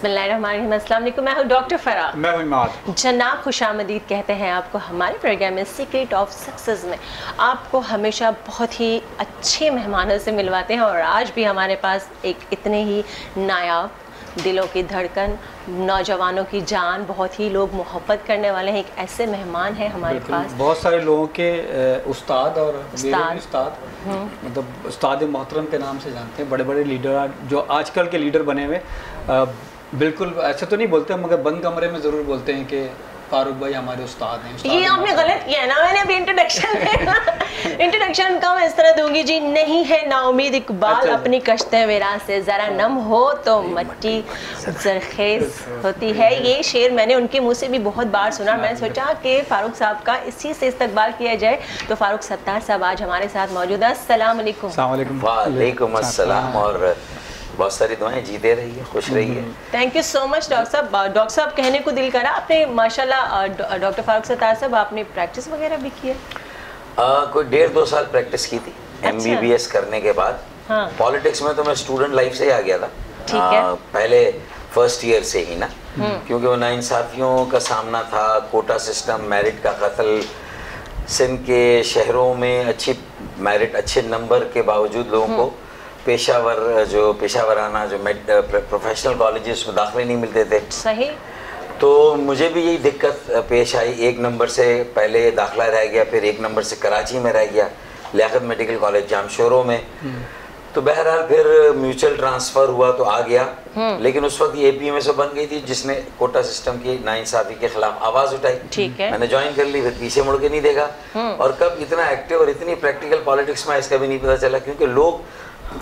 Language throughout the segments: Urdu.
بسم اللہ الرحمن الرحیم. السلام علیکم. میں ہوں ڈاکٹر فراح. میں ہوں عماد. جناب خوش آمدید کہتے ہیں آپ کو ہمارے پروگرام میں سیکرٹ آف سکسیس میں. آپ کو ہمیشہ بہت ہی اچھے مہمانوں سے ملواتے ہیں اور آج بھی ہمارے پاس ایک اتنے ہی نایاب, دلوں کی دھڑکن, نوجوانوں کی جان, بہت ہی لوگ محبت کرنے والے ہیں, ایک ایسے مہمان ہیں ہمارے پاس. بہت سارے لوگوں کے استاد اور استاد مطلب استاد محترم کے نام سے جانتے ہیں. بڑے بڑے لیڈر جو آج کل کے لیڈر بنے ہوئے, بالکل ایسے تو نہیں بولتے مگر بند کمرے میں ضرور بولتے ہیں کہ فاروق بھائی ہمارے استاد ہیں. یہ آپ نے غلط کیا ہے نا, میں نے ابھی انٹروڈکشن کا میں اس طرح دوں گی جی. نہیں ہے نا امید اقبال اپنی کشتیں ویراں سے, ذرا نم ہو تو مٹی زرخیز ہوتی ہے. یہ شعر میں نے ان کے منہ سے بھی بہت بار سنا. میں نے سوچا کہ فاروق صاحب کا اسی سے استقبال کیا جائے, تو فاروق ستار صاحب آج ہمارے ساتھ موجود ہیں. السلام علیکم. السلام علیکم. وعلیکم السلام. اور بہت ساری دعائیں, جیتے رہیے, خوش رہیے. Thank you so much doctor صاحب. ڈاکٹر صاحب کہنے کو دل کرا, آپ نے ماشاء اللہ ڈاکٹر فاروق ستار صاحب آپ نے پریکٹس وغیرہ بھی کی ہے؟ کوئی 1.5-2 سال پریکٹس کی تھی MBBS کرنے کے بعد. پالیٹکس میں تو میں اسٹوڈنٹ لائف سے ہی آ گیا تھا, پہلے فرسٹ ایئر سے ہی نا, کیونکہ وہ ناانصافیوں کا سامنا تھا, کوٹا سسٹم, میرٹ کا قتل. سندھ کے شہروں میں اچھی میرٹ, اچھے نمبر کے باوجود لوگوں کو پیشہ ورانہ جو پروفیشنل کالجز میں داخلے نہیں ملتے تھے. صحیح. تو مجھے بھی یہی دقت پیش آئی. 1 نمبر سے پہلے داخلہ رہ گیا, پھر 1 نمبر سے کراچی میں رہ گیا, لیاقت میڈیکل کالج جامشورو میں. تو بہرحال پھر میوچل ٹرانسفر ہوا تو آ گیا. لیکن اس وقت یہ APMSO بن گئی تھی جس نے کوٹا سسٹم کی ناانصافی کے خلاف آواز اٹھائی. میں نے جوائن کر لی, پھر پیچھے مڑ کے نہیں دیکھا. اور کب اتنا ایکٹیو اور اتنی پریکٹیکل پالیٹکس میں اس کا بھی نہیں پتا چلا, کیونکہ لوگ,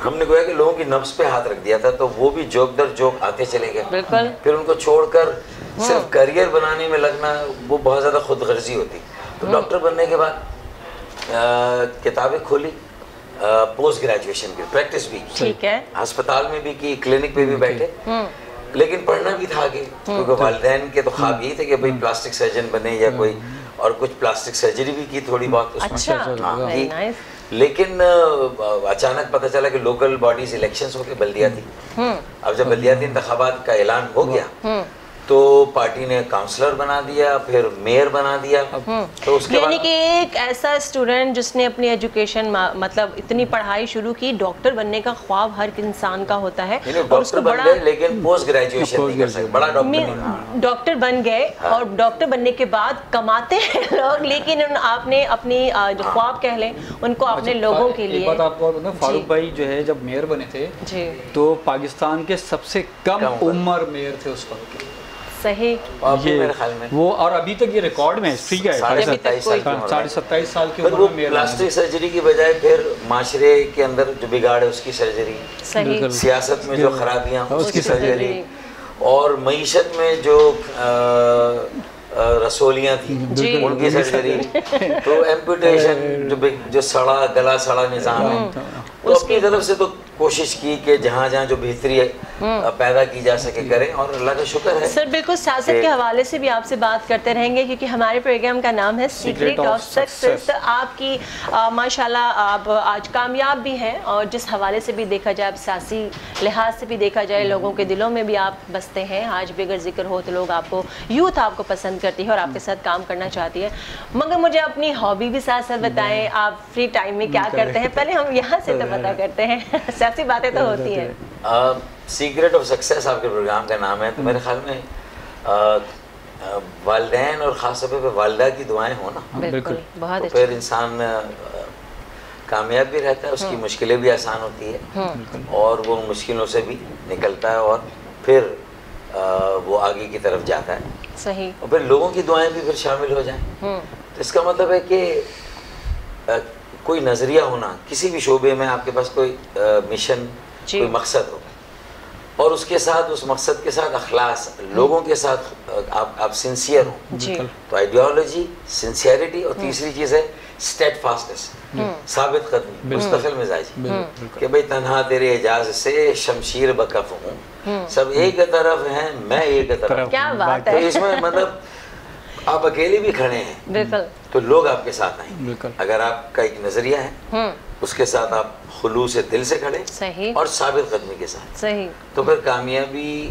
ہم نے گویا کہ لوگوں کی نفس پہ ہاتھ رکھ دیا تھا, تو وہ بھی جوک در جوک آتے چلے گئے. پھر ان کو چھوڑ کر صرف کریئر بنانے میں لگنا وہ بہت زیادہ خود غرضی ہوتی. تو ڈاکٹر بننے کے بعد کتابیں کھولی, پوسٹ گریجویشن کی پریکٹس بھی کی, ہسپتال میں بھی کی, کلینک پہ بھی بیٹھے. لیکن پڑھنا بھی تھا آگے, کیونکہ والدین کے تو خواب یہی تھے کہ بھائی پلاسٹک سرجن بنے یا کوئی, اور کچھ پلاسٹک سرجری بھی کی تھوڑی بہت اس میں. لیکن اچانک پتہ چلا کہ لوکل باڈیز الیکشنز ہو کے بلدیاتی. اب جب بلدیاتی انتخابات کا اعلان ہو گیا تو پارٹی نے کاؤنسلر بنا دیا, پھر میئر بنا دیا. تو اس کے یعنی کہ ایک ایسا اسٹوڈنٹ جس نے اپنی ایجوکیشن مطلب اتنی پڑھائی شروع کی, ڈاکٹر بننے کا خواب ہر انسان کا ہوتا ہے, ڈاکٹر بن گئے لیکن پوسٹ گریجویشن نہیں کر سکتے, بڑا ڈاکٹر بن گئے اور ڈاکٹر بننے کے بعد کماتے ہیں لوگ, لیکن آپ نے اپنی جو خواب کہہ لیں ان کو اپنے لوگوں کے لیے. ایک بات آپ کو بتا, فاروق بھائی جو ہے جب میئر بنے تھے تو پاکستان کے سب سے کم عمر میئر تھے اس وقت کے. صحیح. وہ اور ابھی تک یہ ریکارڈ میں ہسٹری کا ہے, 27.5 سال کی عمر میں. پلاسٹک سرجری کی بجائے پھر معاشرے کے اندر جو بگاڑ ہے اس کی سرجری, سیاست میں جو خرابیاں اس کی سرجری, اور معیشت میں جو رسولیاں تھیں ان کی سرجری, تو ایمپوٹیشن جو سڑا گلا سڑا نظام ہے, تو اپنی طرف سے تو کوشش کی کہ جہاں جہاں جو بہتری پیدا کی جا سکے کریں, اور اللہ کا شکر ہے. سر بالکل سیاست کے حوالے سے بھی آپ سے بات کرتے رہیں گے, کیونکہ ہمارے پروگرام کا نام ہے سیکرٹ آف سکسیس. آپ کی ماشاءاللہ آپ آج کامیاب بھی ہیں, اور جس حوالے سے بھی دیکھا جائے, سیاسی لحاظ سے بھی دیکھا جائے, لوگوں کے دلوں میں بھی آپ بستے ہیں. آج بھی اگر ذکر ہو تو لوگ آپ کو, یوتھ آپ کو پسند کرتی ہے اور آپ کے ساتھ کام کرنا چاہتی ہے. مگر مجھے اپنی ہابی بھی ساتھ ساتھ بتائیں, آپ فری ٹائم میں کیا کرتے ہیں؟ پہلے ہم یہاں سے تو پتہ کرتے ہیں, سیاسی باتیں تو ہوتی ہیں. سیکرٹ آف سکسیس آپ کے پروگرام کا نام ہے, تو میرے خیال میں والدین اور خاص طور پہ والدہ کی دعائیں ہوں نا, بالکل بہت اچھا, پھر انسان کامیاب بھی رہتا ہے, اس کی مشکلیں بھی آسان ہوتی ہے, اور وہ مشکلوں سے بھی نکلتا ہے, اور پھر وہ آگے کی طرف جاتا ہے. صحیح. اور پھر لوگوں کی دعائیں بھی پھر شامل ہو جائیں. تو اس کا مطلب ہے کہ کوئی نظریہ ہونا, کسی بھی شعبے میں آپ کے پاس کوئی مشن, کوئی مقصد ہو, اور اس کے ساتھ, اس مقصد کے ساتھ اخلاص, لوگوں کے ساتھ آپ سنسیئر ہوں. تو آئیڈیالوجی, سنسیئرٹی, اور تیسری چیز ہے اسٹیٹ فاسٹنس, ثابت قدمی, مستقل مزاجی, کہ بھئی تنہا تیرے اعجاز سے شمشیر بکف ہوں, سب ایک طرف ہیں میں ایک طرف. کیا بات ہے. تو اس میں مطلب آپ اکیلے بھی کھڑے ہیں, بالکل, تو لوگ آپ کے ساتھ آئیں گے. اگر آپ کا ایک نظریہ ہے, اس کے ساتھ آپ خلوص دل سے کھڑے, اور ثابت قدمی کے ساتھ, تو پھر کامیابی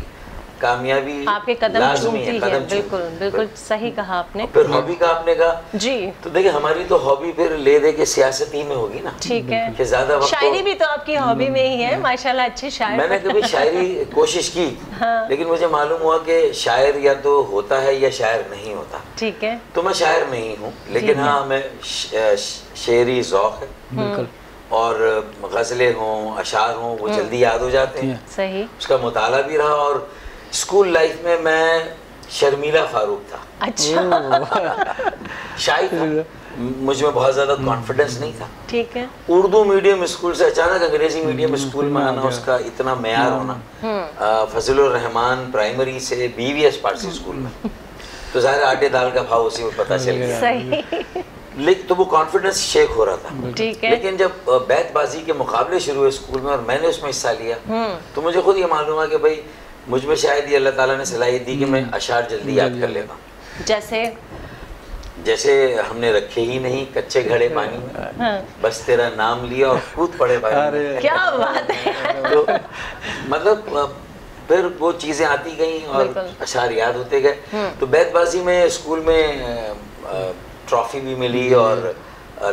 کامیابی آپ کے قدم لازمی ہے، چومتی ہے. بالکل بالکل صحیح کہا آپ نے. پھر ہابی کا آپ نے کہا جی، تو دیکھیں ہماری تو ہابی پھر لے دے کے سیاستی میں ہوگی نا. ٹھیک ہے. کہ زیادہ وقت شاعری بھی تو آپ کی ہابی میں ہی ہے ماشاءاللہ، اچھے شاعر. میں نے کبھی شاعری کوشش کی لیکن مجھے معلوم ہوا کہ شاعر یا تو ہوتا ہے یا شاعر نہیں ہوتا. ٹھیک ہے. تو میں شاعر نہیں ہوں لیکن ہاں میں شعری ذوق ہے بالکل. اور غزلیں ہوں اشعار ہوں وہ جلدی یاد ہو جاتے ہیں. صحیح. اس کا مطالعہ بھی رہا. اور اسکول لائف میں شرمیلا فاروق تھا. اچھا. شاعر تھا. مجھ میں بہت زیادہ کانفیڈنس نہیں تھا. ٹھیک ہے. اردو میڈیم اسکول سے اچانک انگریزی میڈیم اسکول میں آنا، اس کا اتنا معیار ہونا. فضل الرحمان پرائمری سے BVS پارسی اسکول میں، تو ظاہر آٹے دال کا بھاؤ اسی میں پتہ چل گیا. صحیح. لیکن تو وہ کانفیڈنس شیک ہو رہا تھا. ٹھیک ہے. لیکن جب بیت بازی کے مقابلے شروع ہوئے اسکول میں اور میں نے اس میں حصہ لیا تو مجھے خود یہ معلوم ہوا کہ بھائی مجھ میں شاید یہ اللہ تعالیٰ نے صلاحیت دی کہ میں اشعار جلدی یاد کر لیتا ہوں. جیسے ہم نے رکھے ہی نہیں کچے گھڑے پانی میں، بس تیرا نام لیا اور کود پڑے پانی میں. کیا بات ہے. تو مطلب پھر وہ چیزیں آتی گئیں اور اشعار یاد ہوتے گئے. تو بیت بازی میں اسکول میں ٹرافی بھی ملی اور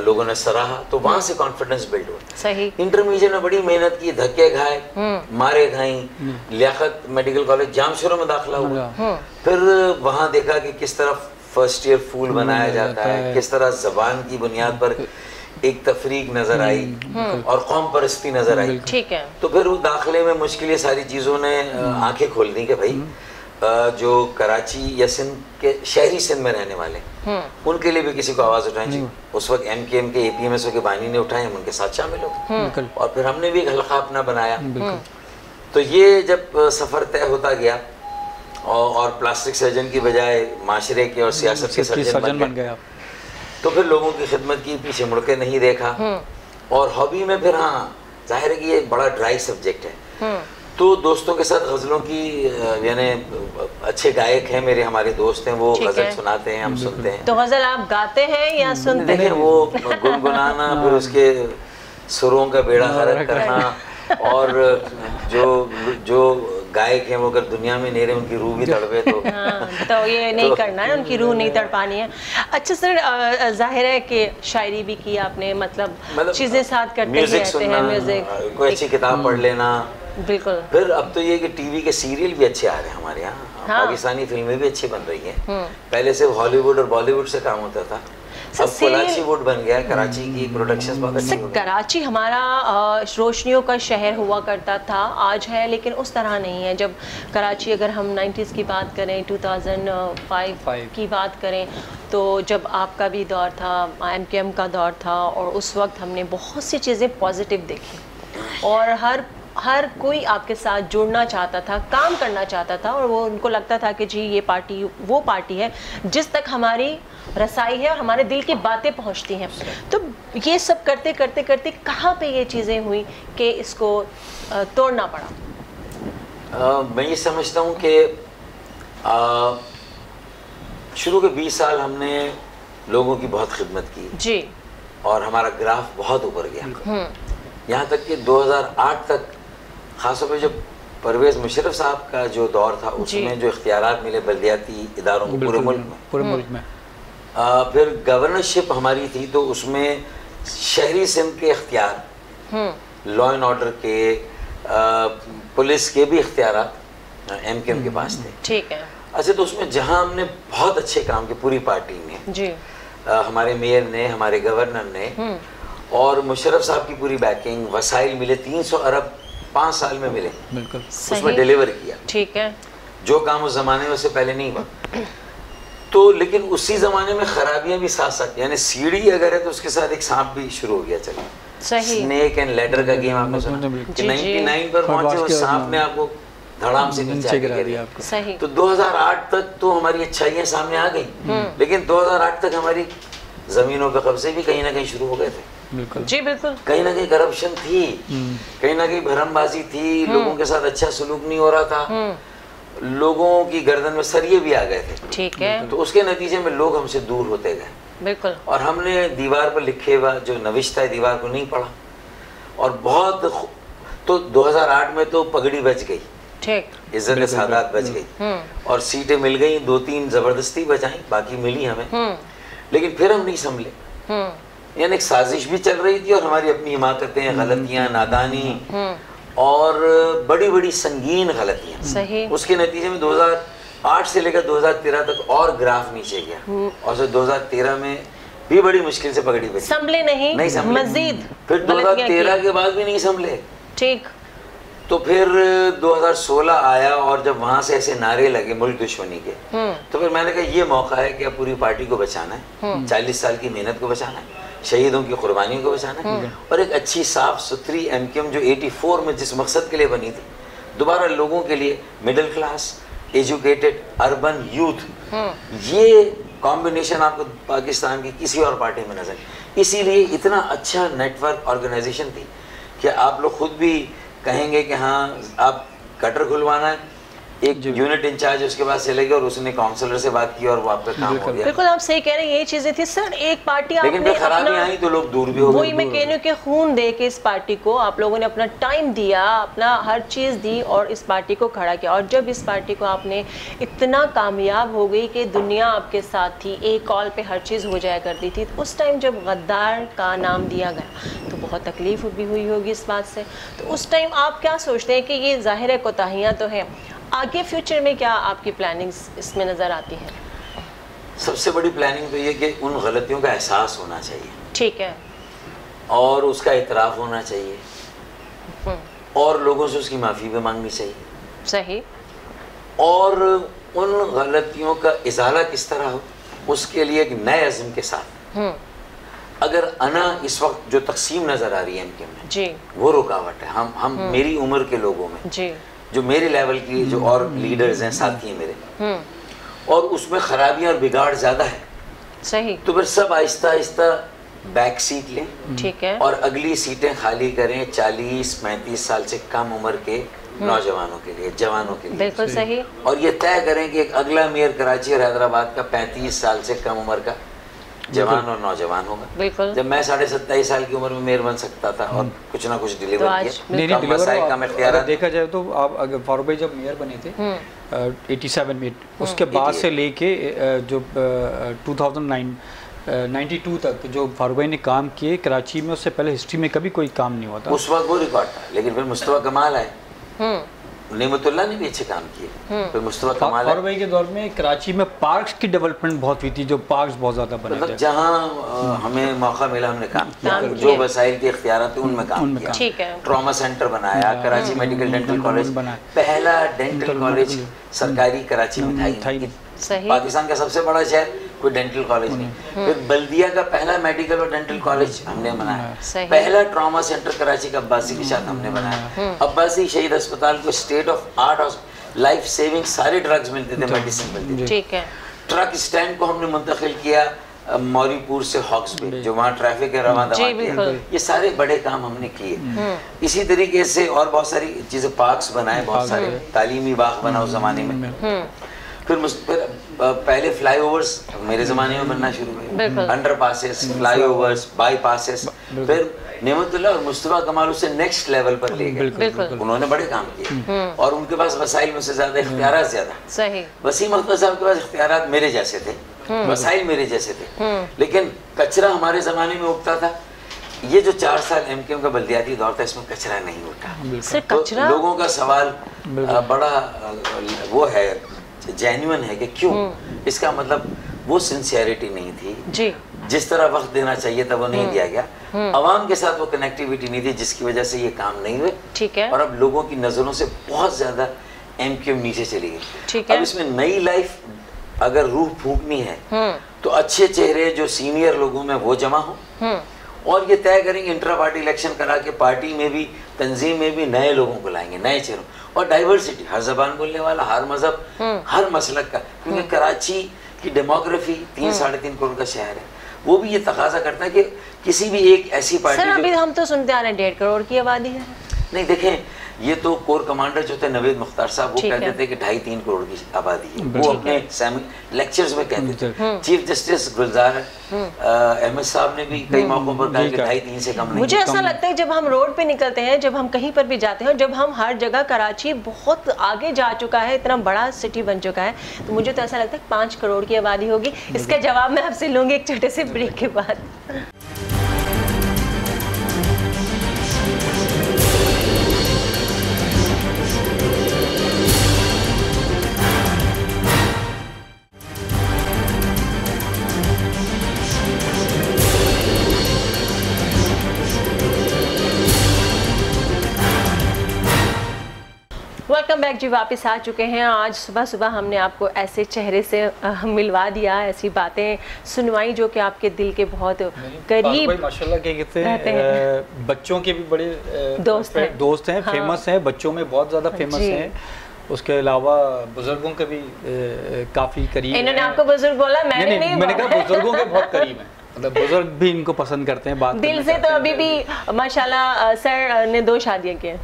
لوگوں نے سراہا، تو وہاں سے کانفیڈنس بلڈ ہوا. صحیح. انٹرمیڈیٹ میں بڑی محنت کی، دھکے کھائے، مارے کھائیں. لیاقت میڈیکل کالج جام شروع میں داخلہ ہوا. پھر وہاں دیکھا کہ کس طرح فرسٹ ایئر پھول بنایا جاتا ہے، کس طرح زبان کی بنیاد پر ایک تفریق نظر آئی اور قوم پرستی نظر آئی. ٹھیک ہے. تو پھر داخلے میں مشکل یہ ساری چیزوں نے آنکھیں کھول دی کہ بھائی جو کراچی یا سندھ کے شہری سندھ میں رہنے والے ان کے لیے بھی کسی کو آواز اٹھائیں. جی اس وقت MKM کے APMSO کے بانی نے اٹھائے، ہم ان کے ساتھ شامل ہو گئے اور پھر ہم نے بھی ایک حلقہ اپنا بنایا. تو یہ جب سفر طے ہوتا گیا اور پلاسٹک سرجن کی بجائے معاشرے کے اور سیاست کے سرجن بن گئے تو پھر لوگوں کی خدمت کی، پیچھے مڑ کے نہیں دیکھا. اور ہابی میں پھر ہاں ظاہر ہے کہ یہ بڑا ڈرائی سبجیکٹ ہے. تو دوستوں کے ساتھ غزلوں کی یعنی اچھے گائک ہیں میرے، ہمارے دوست ہیں، وہ غزل سناتے ہیں، ہم سنتے ہیں. تو غزل آپ گاتے ہیں یا سنتے ہیں؟ وہ گنگنانا، پھر اس کے سروں کا بیڑا غرق کرنا، اور جو گائک ہیں وہ اگر دنیا میں نہیں رہے ان کی روح بھی تڑپے تو یہ نہیں کرنا ہے، ان کی روح نہیں تڑپانی ہے. اچھا سر، ظاہر ہے کہ شاعری بھی کی آپ نے، مطلب چیزیں ساتھ کرتے رہتے ہیں، میوزک، کوئی اچھی کتاب پڑھ لینا. بالکل. پھر اب تو یہ کہ ٹی وی کے سیریل بھی اچھے آ رہے ہیں ہمارے یہاں، پاکستانی فلمیں بھی اچھی بن رہی ہیں. پہلے سے ہالی ووڈ اور بالی ووڈ سے کام ہوتا تھا، اب کراچی ووڈ بن گیا. کراچی کی پروڈکشنز بہت اچھی ہو گئی. کراچی ہمارا روشنیوں کا شہر ہوا کرتا تھا، آج ہے لیکن اس طرح نہیں ہے. جب کراچی اگر ہم 90s کی بات کریں، 2005 کی بات کریں، تو جب آپ کا بھی دور تھا، MKM کا دور تھا، اور اس وقت ہم نے بہت سی چیزیں پازیٹیو دیکھی اور ہر کوئی آپ کے ساتھ جڑنا چاہتا تھا، کام کرنا چاہتا تھا، اور وہ ان کو لگتا تھا کہ جی یہ پارٹی وہ پارٹی ہے جس تک ہماری رسائی ہے اور ہمارے دل کی باتیں پہنچتی ہیں. تو یہ سب کرتے کرتے کرتے کہاں پہ یہ چیزیں ہوئی کہ اس کو توڑنا پڑا؟ میں یہ سمجھتا ہوں کہ شروع کے 20 سال ہم نے لوگوں کی بہت خدمت کی جی، اور ہمارا گراف بہت اوپر گیا. یہاں تک کہ 2008 تک، خاص طور پہ جب پرویز مشرف صاحب کا جو دور تھا اس میں جو اختیارات ملے بلدیاتی اداروں کو پورے ملک میں، پھر گورنرشپ ہماری تھی تو اس میں شہری سندھ کے اختیار، لا اینڈ آرڈر کے، پولیس کے بھی اختیارات MKM کے پاس تھے. ٹھیک ہے. اچھا، تو اس میں جہاں ہم نے بہت اچھے کام کیے پوری پارٹی نے، جی، ہمارے میئر نے، ہمارے گورنر نے، اور مشرف صاحب کی پوری بیکنگ، وسائل ملے، 300 ارب 5 سال میں ملے، بالکل اس میں ڈیلیور کیا. ٹھیک ہے. جو کام اس زمانے میں اس سے پہلے نہیں ہوا. تو لیکن اسی زمانے میں خرابیاں بھی ساتھ ساتھ، یعنی سیڑھی اگر ہے تو اس کے ساتھ ایک سانپ بھی شروع ہو گیا. چلے اسنیک اینڈ لیڈر کا گیم آپ نے سنا کہ 99 پر پہنچے اور سانپ نے آپ کو دھڑام سے نیچے گرا دیا. تو 2008 تک تو ہماری اچھائیاں سامنے آ گئی، لیکن 2008 تک ہماری زمینوں پہ قبضے بھی کہیں نہ کہیں شروع ہو گئے تھے. جی بالکل. کہیں نہ کہیں کرپشن تھی، کہیں نہ کہیں بھرم بازی تھی، لوگوں کے ساتھ اچھا سلوک نہیں ہو رہا تھا، لوگوں کی گردن میں سریے بھی آ گئے تھے. ٹھیک ہے. تو اس کے نتیجے میں لوگ ہم سے دور ہوتے گئے. بالکل. اور ہم نے دیوار پر لکھے ہوا جو نوشتہ ہے دیوار کو نہیں پڑھا. اور بہت تو 2008 میں تو پگڑی بچ گئی عزت سادات بچ گئی اور سیٹیں مل گئیں, 2-3 زبردستی بچائیں, باقی ملی ہمیں, لیکن پھر ہم نہیں سنبھلے. یعنی ایک سازش بھی چل رہی تھی اور ہماری اپنی حماقتیں, غلطیاں, نادانی اور بڑی بڑی سنگین غلطیاں. اس کے نتیجے میں 2008 سے لے کر 2013 تک اور گراف نیچے گیا, اور 2013 میں بھی بڑی مشکل سے پکڑی بچی, سنبھلے نہیں سنبھلے, مزید پھر 2013 کے بعد بھی نہیں سنبھلے. ٹھیک, تو پھر 2016 آیا اور جب وہاں سے ایسے نعرے لگے ملک دشمنی کے, تو پھر میں نے کہا یہ موقع ہے کہ اب پوری پارٹی کو بچانا ہے, 40 سال کی محنت کو بچانا ہے, شہیدوں کی قربانیوں کو بچانا ہے, اور ایک اچھی صاف ستھری ایم کیو ایم جو 84 میں جس مقصد کے لیے بنی تھی, دوبارہ لوگوں کے لیے, middle class, educated, urban youth, یہ کمبینیشن آپ کو پاکستان کی کسی اور پارٹی میں نظر. اسی لیے اتنا اچھا نیٹ ورک آرگنائزیشن تھی کہ آپ لوگ خود بھی کہیں گے کہ ہاں آپ کٹر کھلوانا ہے, ایک یونٹ انچارج اس کے بعد چلے گئے اور اس نے کاؤنسلر سے بات کی اور وہ آپ کا کام ہو گیا. بالکل آپ صحیح کہہ رہے ہیں, یہ چیزیں تھی سر. ایک پارٹی آپ نے, لیکن پھر خرابیاں آئیں تو لوگ دور بھی ہو گئے. وہی میں کہہ رہی ہوں کہ خون دے کے اس پارٹی کو آپ لوگوں نے اپنا ٹائم دیا, اپنا ہر چیز دی اور اس پارٹی کو کھڑا کیا, اور جب اس پارٹی کو آپ نے اتنا کامیاب ہو گئی کہ دنیا آپ کے ساتھ تھی, ایک کال پہ ہر چیز ہو جایا کرتی تھی, اس ٹائم جب غدار کا نام دیا گیا تو بہت تکلیف بھی ہوئی ہوگی اس بات سے. تو اس ٹائم آپ کیا سوچتے ہیں کہ یہ ظاہر ہے کوتاہیاں تو ہیں, آگے فیوچر میں کیا آپ کی پلاننگز اس میں نظر آتی ہیں؟ سب سے بڑی پلاننگ تو یہ کہ ان غلطیوں کا احساس ہونا چاہیے, ٹھیک ہے, اور اس کا اعتراف ہونا چاہیے, اور لوگوں سے اس کی معافی بھی مانگنی چاہیے. صحیح. اور ان غلطیوں کا ازالہ کس طرح ہو, اس کے لیے ایک نئے عزم کے ساتھ. اگر انا اس وقت جو تقسیم نظر آ رہی ہے ایم کیو ایم میں, جی, وہ رکاوٹ ہے. ہم میری عمر کے لوگوں میں, جی, جو میرے لیول کی جو اور لیڈرز ہیں, ساتھی ہیں میرے, اور اس میں خرابیاں اور بگاڑ زیادہ ہے. صحیح. تو پھر سب آہستہ آہستہ بیک سیٹ لیں, ٹھیک ہے, اور اگلی سیٹیں خالی کریں 40-35 سال سے کم عمر کے نوجوانوں کے لیے, جوانوں کے لیے. بالکل صحیح. اور یہ طے کریں کہ ایک اگلا میئر کراچی اور حیدرآباد کا 35 سال سے کم عمر کا جوان اور نوجوان ہوگا. بالکل. جب میں 27.5 سال کی عمر میں میئر بن سکتا تھا اور کچھ نہ کچھ ڈیلیور کیا, کم وسائل, کم اختیارات. دیکھا جائے تو آپ اگر فاروق بھائی جب میئر بنے تھے 87 میں, اس کے بعد سے لے کے جو 92 تک جو فاروق بھائی نے کام کیے کراچی میں, اس سے پہلے ہسٹری میں کبھی کوئی کام نہیں ہوا تھا. اس وقت وہ ریکارڈ تھا, لیکن پھر مصطفیٰ کمال آئے, نعمت اللہ نے بھی اچھے کام کیے. پھر مصطفیٰ کمال فاروق بھائی کے دور میں کراچی میں پارکس کی ڈیولپمنٹ بہت ہوئی تھی, جو پارکس بہت زیادہ بنے تھے. جہاں ہمیں موقع ملا ہم نے کام کیا, جو وسائل کے اختیارات تھے ان میں کام کیا. ٹراما سینٹر بنایا, کراچی میڈیکل ڈینٹل کالج, پہلا ڈینٹل کالج سرکاری کراچی میں تھا. پاکستان کا سب سے بڑا شہر کوئی ڈینٹل کالج نہیں. پھر بلدیہ کا پہلا میڈیکل اور ڈینٹل کالج ہم نے بنایا. پہلا ٹراما سینٹر کراچی کا عباسی کے ساتھ ہم نے بنایا. عباسی شہید اسپتال کو اسٹیٹ آف آرٹ اور لائف سیونگ سارے ڈرگز ملتے تھے, میڈیسن ملتی تھی. ٹرک اسٹینڈ کو ہم نے منتقل کیا موری پور سے ہاکس پہ, جو وہاں ٹریفک ہے رواں دواں کیا. یہ سارے بڑے کام ہم نے کیے. اسی طریقے سے اور بہت ساری چیزیں, پارکس بنائے, بہت سارے تعلیمی باغ بنا اس زمانے میں. پھر پہلے فلائی اوورز میرے زمانے میں بننا شروع ہوئے, under passes, fly overs, by passes. پھر نعمت اللہ اور مصطفیٰ کمال اسے نیکسٹ لیول پر لے گئے. انہوں نے بڑے کام کیے اور ان کے پاس وسائل میں سے زیادہ, اختیارات زیادہ. وسیم اختر صاحب کے پاس اختیارات میرے جیسے تھے, وسائل میرے جیسے تھے, لیکن کچرا ہمارے زمانے میں اٹھتا تھا. یہ جو 4 سال ایم کیو ایم کا بلدیاتی دور تھا, اس میں کچرا نہیں اٹھا. لوگوں کا سوال بڑا وہ ہے, جینوئن ہے کہ کیوں. اس کا مطلب وہ سنسیئرٹی نہیں تھی, جس طرح وقت دینا چاہیے تھا وہ نہیں دیا گیا. عوام کے ساتھ وہ کنیکٹیویٹی نہیں تھی, جس کی وجہ سے یہ کام نہیں ہوئے. اور اب لوگوں کی نظروں سے بہت زیادہ ایم کیو ایم نیچے چلی گئی. اب اس میں نئی لائف اگر روح پھونکنی ہے تو اچھے چہرے جو سینئر لوگوں میں وہ جمع ہوں, اور یہ طے کریں گے انٹرا پارٹی الیکشن کرا کے پارٹی میں بھی, تنظیم میں بھی نئے لوگوں کو لائیں گے, نئے چہروں. اور ڈائیورسٹی, ہر زبان بولنے والا, ہر مذہب, ہر مسلک کا, کیونکہ کراچی کی ڈیموگرافی 3-3.5 کروڑ کا شہر ہے. وہ بھی یہ تقاضا کرتا ہے کہ کسی بھی ایک ایسی پارٹی. سر ابھی ہم تو سنتے آ رہے ہیں 1.5 کروڑ کی آبادی ہے. نہیں دیکھیں, یہ تو کور کمانڈر جو تھے نوید مختار صاحب، وہ کہتے تھے کہ 2.5-3 کروڑ کی آبادی ہے، وہ اپنے لیکچرز میں کہتے تھے۔ چیف جسٹس گلزار احمد صاحب نے بھی کئی موقعوں پر کہا کہ 2.5-3 سے کم نہیں۔ مجھے ایسا لگتا ہے جب ہم روڈ پہ نکلتے ہیں، جب ہم کہیں پر بھی جاتے ہیں، جب ہم ہر جگہ، کراچی بہت آگے جا چکا ہے، اتنا بڑا سٹی بن چکا ہے، تو مجھے تو ایسا لگتا ہے 5 کروڑ کی آبادی ہوگی۔ اس کا جواب میں آپ سے لوں گی ایک چھوٹے سے بریک کے بعد۔ ویلکم بیک جی، واپس آ چکے ہیں۔ آج صبح صبح ہم نے آپ کو ایسے چہرے سے ملوا دیا، ایسی باتیں سنوائی جو کہ آپ کے دل کے بہت قریب ماشاءاللہ کہتے ہیں، بچوں کے بھی بڑے دوست ہیں، فیمس ہیں، بچوں میں بہت زیادہ فیمس ہیں، اس کے علاوہ بزرگوں کے بھی کافی قریب ہیں۔ انہوں نے آپ کو بزرگ بولا، میں نے کہا بزرگوں کے بہت قریب ہیں، مطلب بزرگ بھی ان کو پسند کرتے ہیں بات دل سے۔ تو ابھی بھی ماشاءاللہ سر نے 2 شادیاں کی ہیں۔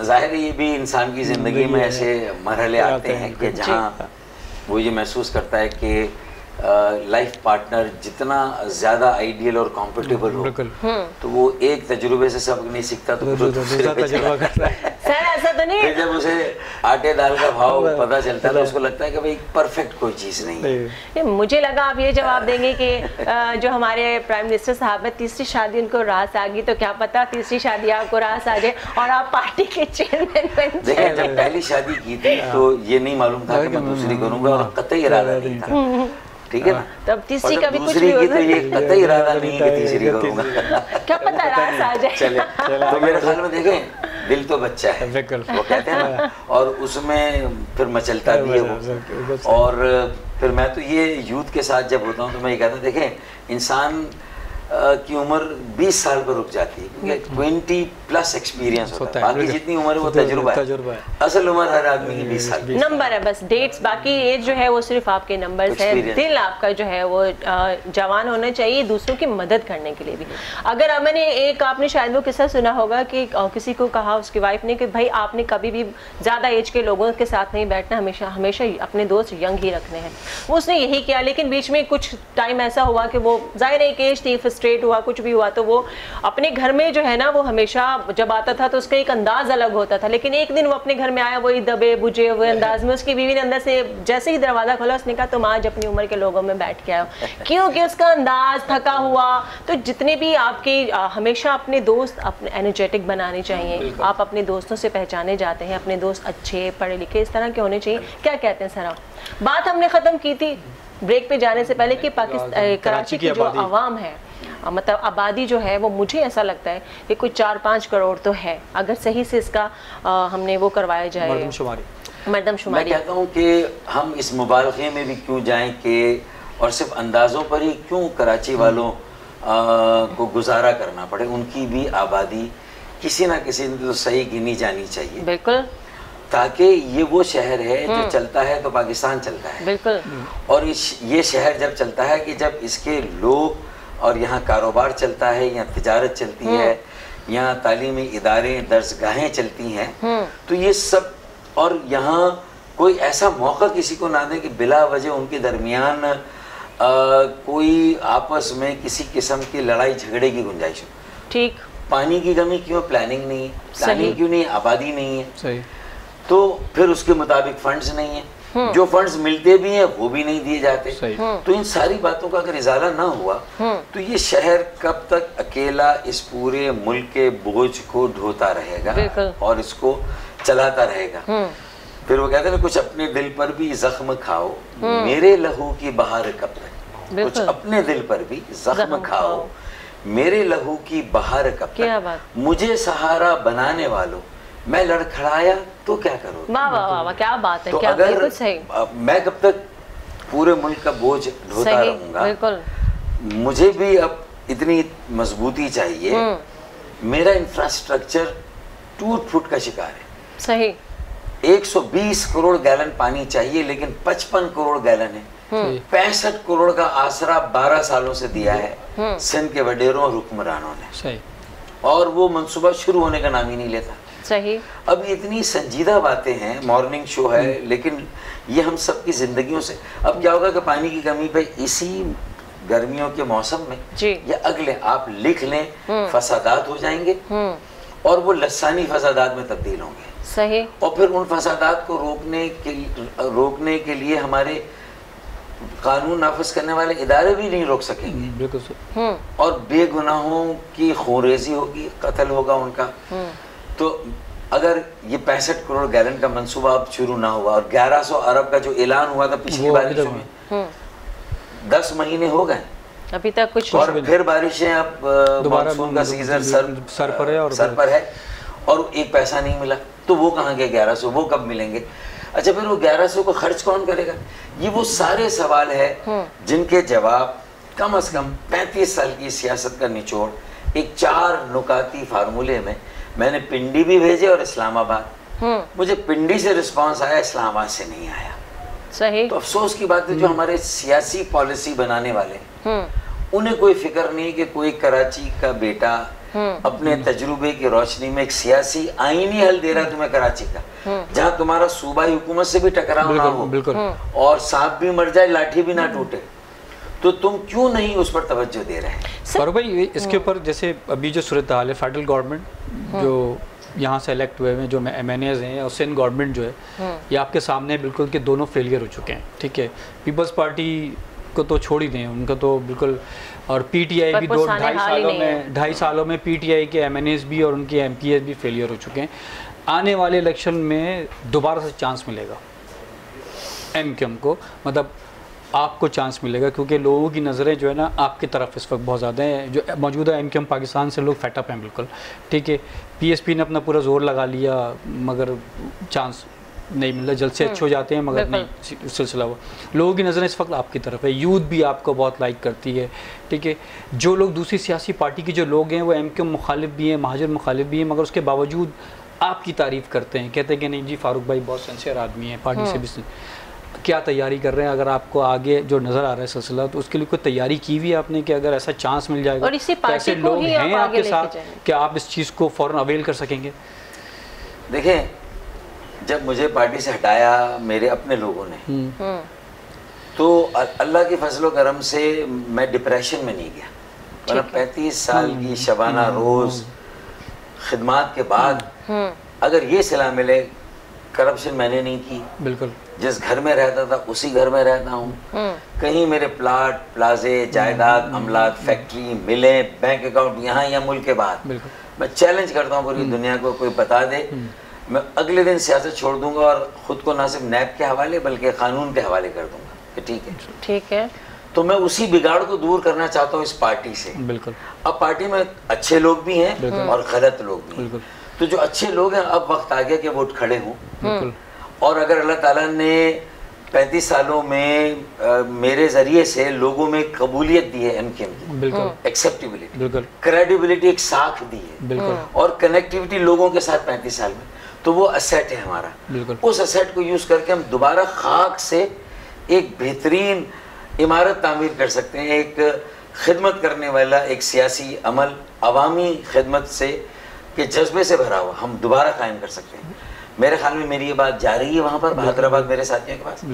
ظاہر ہے یہ بھی انسان کی زندگی میں ایسے مرحلے آتے ہیں کہ جہاں وہ یہ محسوس کرتا ہے کہ لائف پارٹنر جتنا زیادہ آئیڈیل اور کمفرٹیبل ہو تو وہ ایک تجربے سے سبق نہیں سیکھتا، تو دوسرا تجربہ کرتا ہے۔ سر ایسا تو نہیں پھر جب اسے آٹے دال کا بھاؤ پتہ چلتا ہے تو اس کو لگتا ہے کہ بھائی پرفیکٹ کوئی چیز نہیں ہے۔ مجھے لگا آپ یہ جواب دیں گے کہ جو ہمارے پرائم منسٹر صاحب ہے، تیسری شادی ان کو راس آ گئی، تو کیا پتا تیسری شادی آپ کو راس آ جائے اور آپ پارٹی کے چیئرمین بن جائیں۔ دیکھیں جب پہلی شادی کی تھی تو یہ نہیں معلوم تھا کہ میں دوسری کروں گا، اور قطعی ارادہ نہیں تھا، ٹھیک ہے نا؟ تب تیسری کا بھی کچھ دوسری کی تو یہ قطعی ارادہ نہیں کہ تیسری کروں گا، کیا پتہ راس آ جائے۔ چلے تو میرے خیال میں دیکھیں دل تو بچہ ہے، وہ کہتے ہیں نا، اور اس میں پھر مچلتا بھی ہے وہ۔ اور پھر میں تو یہ یوتھ کے ساتھ جب ہوتا ہوں تو میں یہ کہتا ہوں دیکھیں انسان کی عمر 20 سال پر رک جاتی ہے کیونکہ 20+ ایکسپیرینس ہوتا ہے، باقی جتنی عمر ہے وہ تجربہ ہے، اصل عمر ہر آدمی کی 20 سال نمبر ہے، بس ڈیٹس، باقی ایج جو ہے وہ صرف آپ کے نمبرز ہیں۔ دل آپ کا جو ہے وہ جوان ہونا چاہیے دوسروں کی مدد کرنے کے لیے بھی۔ اگر میں نے ایک، آپ نے شاید وہ قصہ سنا ہوگا کہ کسی کو کہا اس کی وائف نے کہ بھائی آپ نے کبھی بھی زیادہ ایج کے لوگوں کے ساتھ نہیں بیٹھنا، ہمیشہ اپنے دوست ینگ ہی رکھنے ہیں۔ وہ اس نے یہی کیا، لیکن بیچ میں کچھ ٹائم ایسا ہوا کہ وہ ظاہر ایک ایج تھی، فرسٹریٹ ہوا، کچھ بھی ہوا، تو وہ اپنے گھر میں جو ہے نا وہ ہمیشہ جب آتا تھا تو اس کا ایک انداز الگ ہوتا تھا، لیکن ایک دن وہ اپنے گھر میں آیا وہی دبے بجے ہوئے انداز میں، اس کی بیوی نے اندر سے جیسے ہی دروازہ کھولا اس نے کہا تم آج اپنی عمر کے لوگوں میں بیٹھ کے آئے ہو، کیونکہ اس کا انداز تھکا ہوا۔ تو جتنے بھی آپ کے ہمیشہ اپنے دوست اپنے انرجیٹک بنانے چاہیے، آپ اپنے دوستوں سے پہچانے جاتے ہیں، اپنے دوست اچھے پڑھے لکھے اس طرح کے ہونے چاہیے۔ کیا کہتے ہیں سر آپ؟ بات ہم نے ختم کی تھی بریک پہ جانے سے پہلے کہ کراچی کی جو عوام ہے، مطلب آبادی جو ہے وہ مجھے ایسا لگتا ہے کہ کوئی 4-5 کروڑ تو ہے، اگر صحیح سے اس کا ہم نے وہ کروایا جائے مردم شماری۔ میں کہتا ہوں کہ ہم اس مبالغے میں بھی کیوں جائیں کہ اور صرف اندازوں پر ہی کیوں کراچی والوں کو گزارا کرنا پڑے، ان کی بھی آبادی کسی نہ کسی دن تو صحیح گنی جانی چاہیے، بالکل، تاکہ یہ وہ شہر ہے جو چلتا ہے تو پاکستان چلتا ہے، بالکل۔ اور یہ شہر جب چلتا ہے کہ جب اس کے لوگ اور یہاں کاروبار چلتا ہے، یہاں تجارت چلتی ہے، یہاں تعلیمی ادارے درسگاہیں چلتی ہیں، تو یہ سب، اور یہاں کوئی ایسا موقع کسی کو نہ دے کہ بلا وجہ ان کے درمیان کوئی آپس میں کسی قسم کی لڑائی جھگڑے کی گنجائش ہو۔ ٹھیک، پانی کی کمی کیوں؟ پلاننگ نہیں ہے، پلاننگ کیوں نہیں؟ آبادی نہیں ہے، صحیح، تو پھر اس کے مطابق فنڈز نہیں ہیں، جو فنڈز ملتے بھی ہیں وہ بھی نہیں دیے جاتے، تو ان ساری باتوں کا اگر ازالہ نہ ہوا تو یہ شہر کب تک اکیلا اس پورے ملک کے بوجھ کو ڈھوتا رہے گا اور اس کو چلاتا رہے گا۔ پھر وہ کہتے ہیں کچھ اپنے دل پر بھی زخم کھاؤ، میرے لہو کی بہار کب تک، کچھ اپنے دل پر بھی زخم کھاؤ، میرے لہو کی بہار کب تک، مجھے سہارا بنانے والوں میں لڑکھڑایا تو کیا کروں؟ واہ واہ واہ، کیا بات ہے، تو کیا اگر میں کب تک پورے ملک کا بوجھ ڈھوتا رہوں گا؟ بالکل، مجھے بھی اب اتنی مضبوطی چاہیے، میرا انفراسٹرکچر ٹوٹ پھوٹ کا شکار ہے، صحیح، 120 کروڑ گیلن پانی چاہیے لیکن 55 کروڑ گیلن ہے، 65 کروڑ کا آسرا 12 سالوں سے دیا ہے سندھ کے وڈیروں اور حکمرانوں نے، اور وہ منصوبہ شروع ہونے کا نام ہی نہیں لیتا. صحیح. اب اتنی سنجیدہ باتیں ہیں, مارننگ شو ہے, لیکن یہ ہم سب کی زندگیوں سے. اب کیا ہوگا کہ پانی کی کمی پہ اسی گرمیوں کے موسم میں یا اگلے آپ لکھ لیں فسادات ہو جائیں گے اور وہ لسانی فسادات میں تبدیل ہوں گے. صحیح. اور پھر ان فسادات کو روکنے کے لیے ہمارے قانون نافذ کرنے والے ادارے بھی نہیں روک سکیں گے. بالکل. اور بے گناہوں کی خوریزی ہوگی, قتل ہوگا ان کا. تو اگر یہ 65 کروڑ گیلن کا منصوبہ اب شروع نہ ہوا اور 1100 ارب کا جو اعلان ہوا تھا پچھلی بارشوں میں 10 مہینے ہو گئے ابھی تک کچھ, اور پھر بارشیں اب مانسون کا سیزن سر پر ہے اور ایک پیسہ نہیں ملا. تو وہ کہاں گئے 1100, وہ کب ملیں گے؟ اچھا پھر وہ 1100 کو خرچ کون کرے گا؟ یہ وہ سارے سوال ہے جن کے جواب کم از کم 35 سال کی سیاست کا نچوڑ ایک 4 نکاتی فارمولے میں نے پنڈی بھی بھیجے اور اسلام آباد. مجھے پنڈی سے رسپانس آیا, اسلام آباد سے نہیں آیا. صحیح. تو افسوس کی بات ہے جو ہمارے سیاسی پالیسی بنانے والے ہیں انہیں کوئی فکر نہیں کہ کوئی کراچی کا بیٹا اپنے تجربے کی روشنی میں ایک سیاسی آئینی حل دے رہا ہے تمہیں کراچی کا, جہاں تمہارا صوبائی حکومت سے بھی ٹکراؤ نہ ہو اور سانپ بھی مر جائے لاٹھی بھی نہ ٹوٹے, تو تم کیوں نہیں اس پر توجہ دے رہے ہیں؟ فاروق بھائی اس کے اوپر جیسے ابھی جو صورتحال ہے, فیڈرل گورنمنٹ جو یہاں سے الیکٹ ہوئے ہیں, جو ایم این ایز ہیں, اور سندھ گورنمنٹ جو ہے, یہ آپ کے سامنے بالکل کہ دونوں فیلئر ہو چکے ہیں. ٹھیک ہے, پیپلز پارٹی کو تو چھوڑ ہی دیں, ان کا تو بالکل, اور پی ٹی آئی بھی 2.5 سالوں میں پی ٹی آئی کے ایم این ایز بھی اور ان کے ایم پی ایز بھی فیلئر ہو چکے ہیں. آنے والے الیکشن میں دوبارہ سے چانس ملے گا ایم کیو ایم کو, مطلب آپ کو چانس ملے گا, کیونکہ لوگوں کی نظریں جو ہے نا آپ کی طرف اس وقت بہت زیادہ ہیں. جو موجودہ ایم کیو ایم پاکستان سے لوگ فیٹ اپ ہیں بالکل. ٹھیک ہے, پی ایس پی نے اپنا پورا زور لگا لیا مگر چانس نہیں مل رہا, جلد سے اچھے ہو جاتے ہیں مگر نہیں سلسلہ ہوا. لوگوں کی نظریں اس وقت آپ کی طرف ہے, یوتھ بھی آپ کو بہت لائک کرتی ہے. ٹھیک ہے, جو لوگ دوسری سیاسی پارٹی کے جو لوگ ہیں وہ ایم کیو ایم مخالف بھی ہیں, مہاجر مخالف بھی ہیں, مگر اس کے باوجود آپ کی تعریف کرتے ہیں, کہتے ہیں کہ نہیں جی فاروق بھائی بہت سنسیئر آدمی ہیں, پارٹی سے بھی. کیا تیاری کر رہے ہیں اگر آپ کو آگے جو نظر آ رہا ہے سلسلہ, تو اس کے لیے کوئی تیاری کی ہوئی ہے آپ نے کہ اگر ایسا چانس مل جائے گا تو ایسے لوگ ہیں آپ کے ساتھ کہ آپ اس چیز کو فوراً اویل کر سکیں گے؟ دیکھیں, جب مجھے پارٹی سے ہٹایا میرے اپنے لوگوں نے تو اللہ کے فضل و کرم سے میں ڈپریشن میں نہیں گیا, ورنہ 35 سال کی شبانہ روز خدمات کے بعد اگر یہ صلاح ملے کرپشن میں نے نہیں کی, بالکل جس گھر میں رہتا تھا اسی گھر میں رہتا ہوں, کہیں میرے پلاٹ پلازے جائیداد املاک فیکٹری ملیں بینک اکاؤنٹ یہاں یا ملک کے باہر, میں چیلنج کرتا ہوں پوری دنیا کو, کوئی بتا دے میں اگلے دن سیاست چھوڑ دوں گا اور خود کو نہ صرف نیب کے حوالے بلکہ قانون کے حوالے کر دوں گا کہ ٹھیک ہے. تو میں اسی بگاڑ کو دور کرنا چاہتا ہوں اس پارٹی سے. بالکل. اب پارٹی میں اچھے لوگ بھی ہیں اور غلط لوگ بھی ہیں, تو جو اچھے لوگ ہیں اب وقت آ گیا کہ وہ اٹھ کھڑے ہوں, اور اگر اللہ تعالیٰ نے 35 سالوں میں میرے ذریعے سے لوگوں میں قبولیت دی ہے ایم کیو ایم کی, ایکسیپٹیبلٹی, کریڈیبلٹی ایک ساکھ دی ہے, اور کنیکٹیوٹی لوگوں کے ساتھ 35 سال میں, تو وہ اسیٹ ہے ہمارا. اس اسیٹ کو یوز کر کے ہم دوبارہ خاک سے ایک بہترین عمارت تعمیر کر سکتے ہیں, ایک خدمت کرنے والا ایک سیاسی عمل عوامی خدمت سے کے جذبے سے بھرا ہوا ہم دوبارہ قائم کر سکتے ہیں. میرے خیال میں میری یہ بات جا رہی ہے وہاں پر بہادر آباد میرے ساتھیوں کے پاس,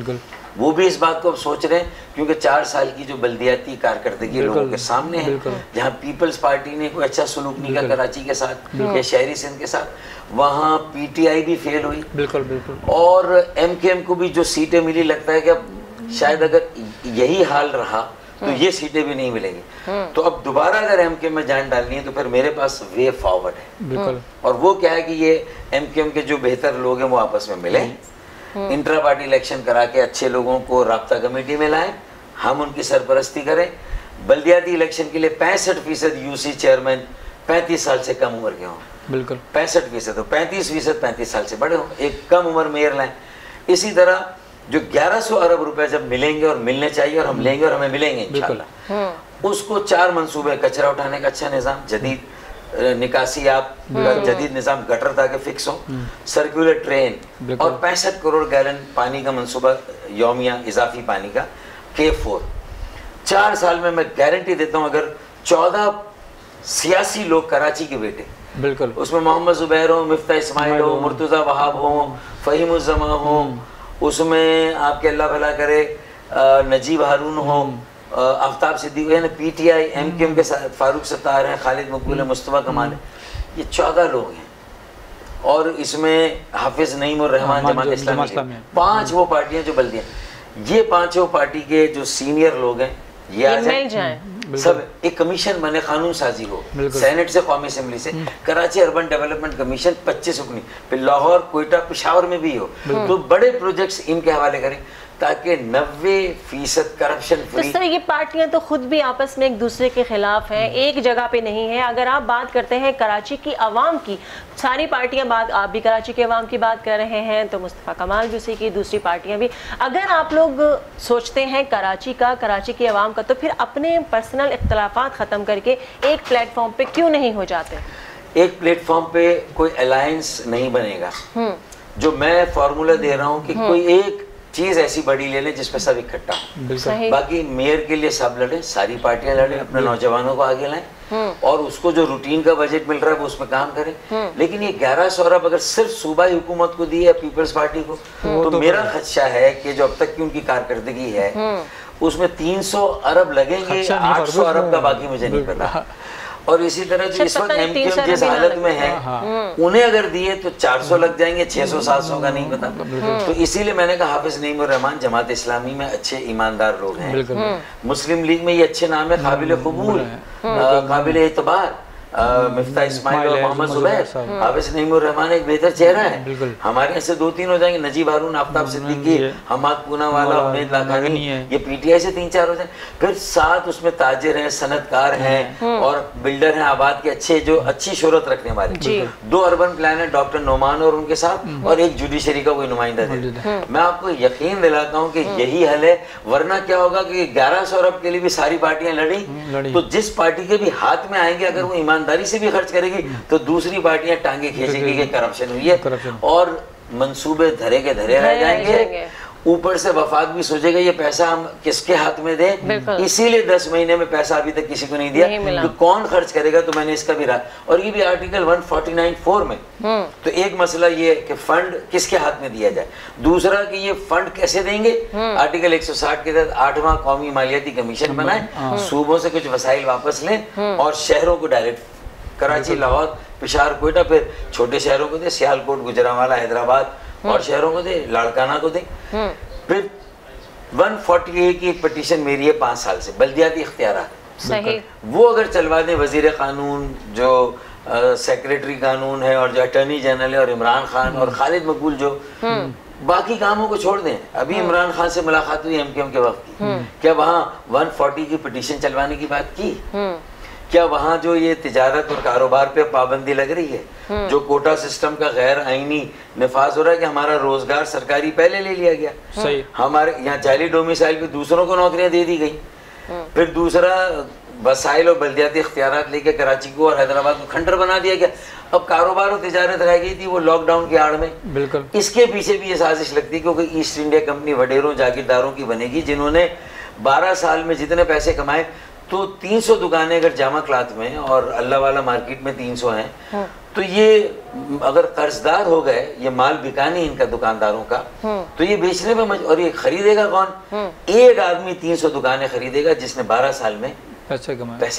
وہ بھی اس بات کو اب سوچ رہے ہیں, کیونکہ 4 سال کی جو بلدیاتی کارکردگی لوگوں کے سامنے ہے, جہاں پیپلز پارٹی نے کوئی اچھا سلوک نہیں کیا کراچی کے ساتھ یا شہری سندھ کے ساتھ, وہاں پی ٹی آئی بھی فیل ہوئی, اور ایم کیو ایم کو بھی جو سیٹیں ملی لگتا ہے کہ اب شاید اگر یہی حال رہا تو یہ سیٹیں بھی نہیں ملیں گی. تو اب دوبارہ اگر ایم کیو ایم میں جان ڈالنی ہے تو پھر میرے پاس وے فارورڈ ہے, اور وہ کیا ہے کہ یہ ایم کیو ایم کے جو بہتر لوگ ہیں وہ آپس میں ملیں, انٹرا پارٹی الیکشن کرا کے اچھے لوگوں کو رابطہ کمیٹی میں لائیں, ہم ان کی سرپرستی کریں. بلدیاتی الیکشن کے لیے 65% یو سی چیئرمین 35 سال سے کم عمر کے ہوں, بالکل 65%, تو 35% 35 سال سے بڑے ہوں, ایک کم عمر میئر لائیں. اسی طرح جو 1100 ارب روپے جب ملیں گے اور ملنے چاہیے اور ہم لیں گے اور ہمیں ملیں گے انشاءاللہ, اس کو 4 منصوبے, کچرا اٹھانے کا اچھا نظام, جدید نکاسی آپ جدید نظام گٹر تاکہ فکس ہو, سرکولر ٹرین, اور 65 کروڑ گیلن پانی کا منصوبہ یومیہ اضافی پانی کا K4. 4 سال میں گارنٹی دیتا ہوں اگر 14 سیاسی لوگ کراچی کے بیٹے، بالکل اس میں محمد زبیر ہوں، مفتاح اسماعیل ہوں، مرتضی وہاب ہوں، فہیم الزماں ہوں، اس میں آپ کے اللہ بھلا کرے نجیب ہارون ہوں، آفتاب صدیق ہے، P T I M Q M کے فاروق ستار ہیں، خالد مقبول ہے، مصطفیٰ کمال ہے، یہ 14 لوگ ہیں، اور اس میں حافظ نعیم الرحمان جماعت اسلامی، 5 وہ پارٹیاں جو بلدیاں، یہ 5 پارٹی کے جو سینئر لوگ ہیں یہ آ جائیں، سب ایک کمیشن بنے، قانون سازی ہو، سینٹ سے، قومی اسمبلی سے، کراچی اربن ڈیولپمنٹ کمیشن 25 رکنی، پھر لاہور، کوئٹہ، پشاور میں بھی ہو، تو بڑے پروجیکٹس ان کے حوالے کریں تاکہ 90% کرپشن تو فری۔ سر یہ پارٹیاں تو خود بھی آپس میں ایک دوسرے کے خلاف ہیں، ایک جگہ پہ نہیں ہے۔ اگر آپ بات کرتے ہیں کراچی کی عوام کی، ساری پارٹیاں بات، آپ بھی کراچی کے عوام کی بات کر رہے ہیں تو مصطفیٰ کمال بھی اسی کی، دوسری پارٹیاں بھی، اگر آپ لوگ سوچتے ہیں کراچی کا، کراچی کی عوام کا، تو پھر اپنے پرسنل اختلافات ختم کر کے ایک پلیٹ فارم پہ کیوں نہیں ہو جاتے؟ ایک پلیٹ فارم پہ کوئی الائنس نہیں بنے گا، جو میں فارمولا دے رہا ہوں کہ کوئی ایک چیز ایسی بڑی لے لیں جس پہ سب اکٹھا ہوں، باقی میئر کے لیے سب لڑیں، ساری پارٹیاں لڑیں، اپنے نوجوانوں کو آگے لائیں، اور اس کو جو روٹین کا بجٹ مل رہا ہے وہ اس پہ کام کریں۔ لیکن یہ 1100 ارب اگر صرف صوبائی حکومت کو دی ہے، پیپلز پارٹی کو، تو میرا خدشہ ہے کہ جو اب تک کی ان کی کارکردگی ہے اس میں 300 ارب لگیں گے، 800 ارب کا باقی مجھے نہیں پتا۔ اور اسی طرح جو اس وقت ایم کیو ایم جس حالت میں ہے انہیں اگر دیے تو 400 لگ جائیں گے، 600 700 کا نہیں پتا۔ تو اسی لیے میں نے کہا حافظ نعیم الرحمان جماعت اسلامی میں اچھے ایماندار لوگ ہیں، مسلم لیگ میں یہ اچھے نام ہے، قابل قبول، قابل اعتبار، مفتاح اسماعیل اور محمد زبیر، حافظ نعیم الرحمان ایک بہتر چہرہ ہے، ہمارے یہاں سے 2-3 ہو جائیں گے، نجیب ہارون، آفتاب صدیقی، حماد پونا والا، امید لاکھانی، یہ پی ٹی آئی سے 3-4 ہو جائیں، پھر 7 اس میں تاجر ہیں، صنعت کار ہیں اور بلڈر ہیں آباد کے اچھے، جو اچھی شہرت رکھنے والے، 2 اربن پلانر ڈاکٹر نعمان اور ان کے ساتھ، اور ایک جوڈیشری کا کوئی نمائندہ دے۔ میں آپ کو یقین دلاتا ہوں کہ یہی حل ہے، ورنہ کیا ہوگا کہ 1100 ارب کے لیے بھی ساری پارٹیاں لڑیں تو جس پارٹی کے بھی ہاتھ میں آئیں گے اگر وہ ایمانداری سے بھی خرچ کرے گی تو دوسری پارٹیاں ٹانگیں کھینچیں گی کہ کرپشن ہوئی ہے، اور منصوبے دھرے کے دھرے رہ جائیں گے، اوپر سے وفاق بھی سوچے گا یہ پیسہ ہم کس کے ہاتھ میں دیں، اسی لیے 10 مہینے میں پیسہ ابھی تک کسی کو نہیں دیا کہ کون خرچ کرے گا، تو میں نے اس کا بھی رہا، اور یہ بھی آرٹیکل 149(4) میں، تو ایک مسئلہ یہ کہ فنڈ کس کے ہاتھ میں دیا جائے، دوسرا کہ یہ فنڈ کیسے دیں گے، آرٹیکل 160 کے تحت 8واں قومی مالیاتی کمیشن بنائیں، صوبوں سے کچھ وسائل واپس لیں اور شہروں کو ڈائریکٹ، کراچی، لاہور، پشاور، کوئٹہ، پھر چھوٹے شہروں کو دے، سیالکوٹ، گجرانوالہ، حیدرآباد اور شہروں کو دے، لاڑکانہ کو دے۔ پھر 140A کی ایک پٹیشن میری ہے 5 سال سے، بلدیاتی اختیارات، وہ اگر چلوا دیں وزیر قانون، جو سیکریٹری قانون ہے اور جو اٹارنی جنرل ہے، اور عمران خان اور خالد مقبول، جو باقی کاموں کو چھوڑ دیں، ابھی عمران خان سے ملاقات ہوئی ایم کیو ایم کے وقت کی، کیا وہاں 140 کی پٹیشن چلوانے کی بات کی؟ کیا وہاں جو یہ تجارت اور کاروبار پہ پابندی لگ رہی ہے، جو کوٹا سسٹم کا غیر آئینی نفاذ ہو رہا ہے کہ ہمارا روزگار سرکاری پہلے لے لیا گیا، ہمارے یہاں جعلی ڈومیسائل پہ دوسروں کو نوکریاں دے دی گئی، پھر دوسرا وسائل اور بلدیاتی اختیارات لے کے کراچی کو اور حیدرآباد کو کھنڈر بنا دیا گیا، اب کاروبار اور تجارت رہ گئی تھی وہ لاک ڈاؤن کی آڑ میں۔ اس کے پیچھے بھی یہ سازش لگتی ہے کیونکہ ایسٹ انڈیا کمپنی وڈیروں جاگیرداروں کی بنے گی جنہوں نے 12 سال میں جتنے پیسے کمائے، تو 300 دکانیں اگر جامع کلاتھ میں اور اللہ والا مارکیٹ میں 300 ہیں، تو یہ اگر قرض دار ہو گئے، یہ مال بکا نہیں ان کا دکانداروں کا، تو یہ بیچنے میں اور یہ خریدے گا کون؟ ایک آدمی 300 دکانیں خریدے گا جس نے 12 سال میں پیسے